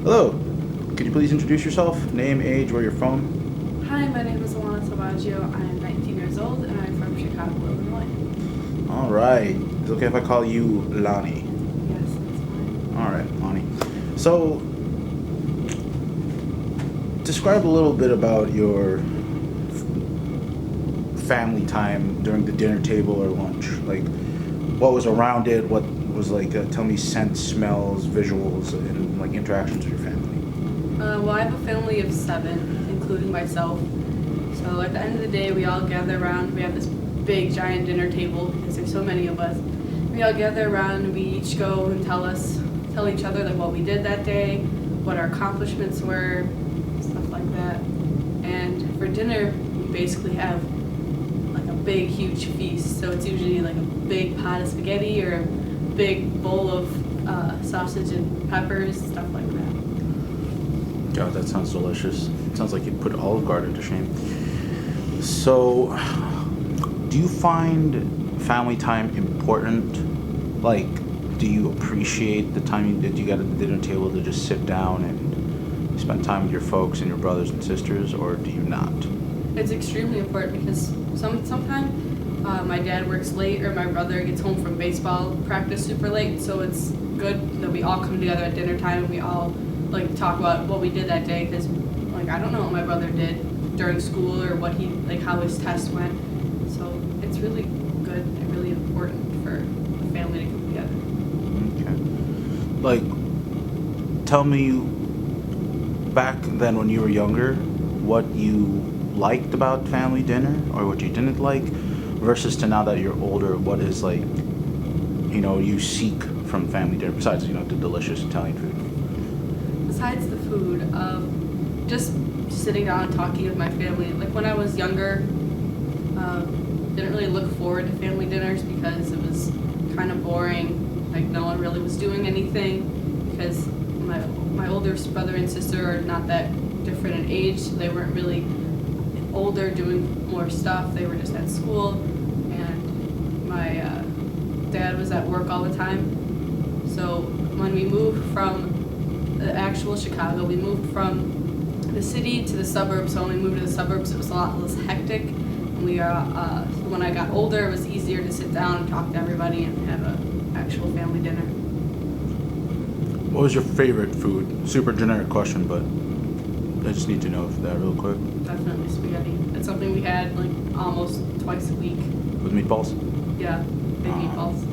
Hello. Could you please introduce yourself? Name, age, where you're from? Hi, my name is Alana Salvaggio. I'm 19 years old and I'm from Chicago, Illinois. All right. Is it okay if I call you Lonnie? Yes, that's fine. All right, Lonnie. So, describe a little bit about your family time during the dinner table or lunch. Like, what was around it? What was like? Tell me scents, smells, visuals, and like interactions with your family. Well, I have a family of 7, including myself. So at the end of the day, we all gather around. We have this big, giant dinner table because there's so many of us. We all gather around and we each go and tell each other like what we did that day, what our accomplishments were, stuff like that. And for dinner, we basically have like a big, huge feast. So it's usually like a big pot of spaghetti or a big bowl of sausage and peppers, stuff like that. God, that sounds delicious. It sounds like you'd put Olive Garden to shame. So, do you find family time important? Like, do you appreciate the time that you got at the dinner table to just sit down and spend time with your folks and your brothers and sisters, or do you not? It's extremely important because sometimes my dad works late or my brother gets home from baseball practice super late, so it's good that we all come together at dinner time and we all like talk about what we did that day because like I don't know what my brother did during school or what he like how his test went, so it's really good and really important for the family to come together. Okay. Like, tell me, back then when you were younger, what you liked about family dinner or what you didn't like, versus to now that you're older, what is like, you seek from family dinner besides, the delicious Italian food? Besides the food, just sitting down and talking with my family. Like when I was younger, didn't really look forward to family dinners because it was kind of boring. Like no one really was doing anything because my older brother and sister are not that different in age. So they weren't really older doing more stuff. They were just at school, and my dad was at work all the time. So when we moved from the actual Chicago, we moved from the city to the suburbs. So when we moved to the suburbs, it was a lot less hectic. And when I got older, it was easier to sit down and talk to everybody and have an actual family dinner. What was your favorite food? Super generic question, but I just need to know that real quick. Definitely spaghetti. It's something we had like almost twice a week. With meatballs? Yeah, big meatballs.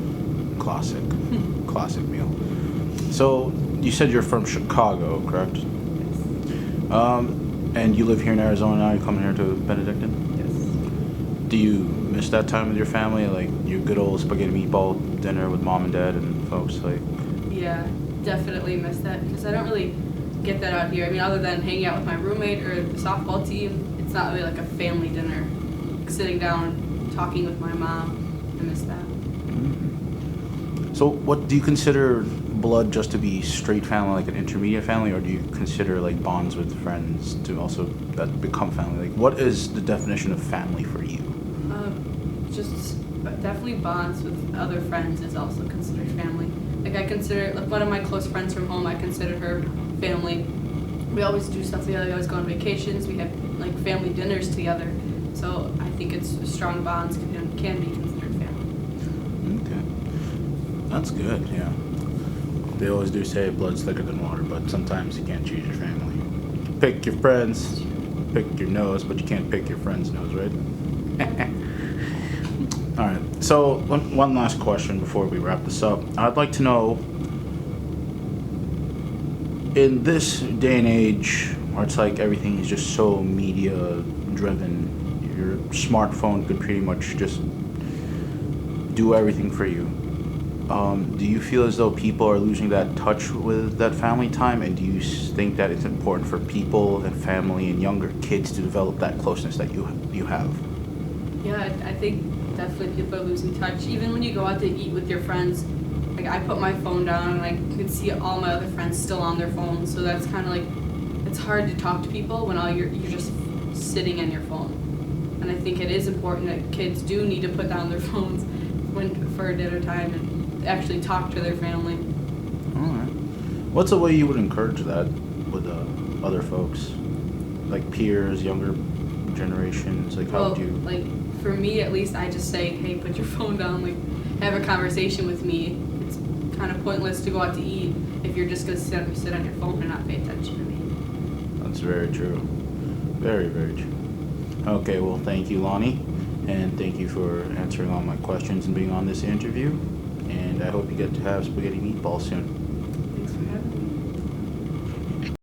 Classic. Classic meal. So, you said you're from Chicago, correct? Yes. And you live here in Arizona now, you're coming here to Benedictine? Yes. Do you miss that time with your family? Like, your good old spaghetti meatball dinner with mom and dad and folks, like? Yeah, definitely miss that because I don't really get that out here. I mean, other than hanging out with my roommate or the softball team, it's not really like a family dinner. Like sitting down, talking with my mom, I miss that. Mm-hmm. So, what do you consider blood just to be straight family, like an intermediate family, or do you consider like bonds with friends to also that become family? Like, what is the definition of family for you? Just definitely bonds with other friends is also considered family. Like I consider like one of my close friends from home, I consider her family. We always do stuff together. We always go on vacations. We have like family dinners together. So I think it's strong bonds can be considered family. Okay, that's good. Yeah, they always do say blood's thicker than water, but sometimes you can't choose your family. Pick your friends, pick your nose, but you can't pick your friend's nose, right? All right. So one last question before we wrap this up. I'd like to know, in this day and age where it's like everything is just so media driven, your smartphone could pretty much just do everything for you. Do you feel as though people are losing that touch with that family time, and do you think that it's important for people and family and younger kids to develop that closeness that you have? Yeah, I think definitely people are losing touch. Even when you go out to eat with your friends, like I put my phone down and I can see all my other friends still on their phones. So that's kind of like, it's hard to talk to people when you're just sitting on your phone. And I think it is important that kids do need to put down their phones for dinner time and actually talk to their family. All right. What's a way you would encourage that with other folks, like peers, younger generations? Like, how Well, would you? like for me at least, I just say, hey, put your phone down. Like, have a conversation with me. It's kind of pointless to go out to eat if you're just gonna sit on your phone and not pay attention to me. That's very true. Very, very true. Okay, well, thank you, Lonnie, and thank you for answering all my questions and being on this interview. And I hope you get to have spaghetti meatballs soon.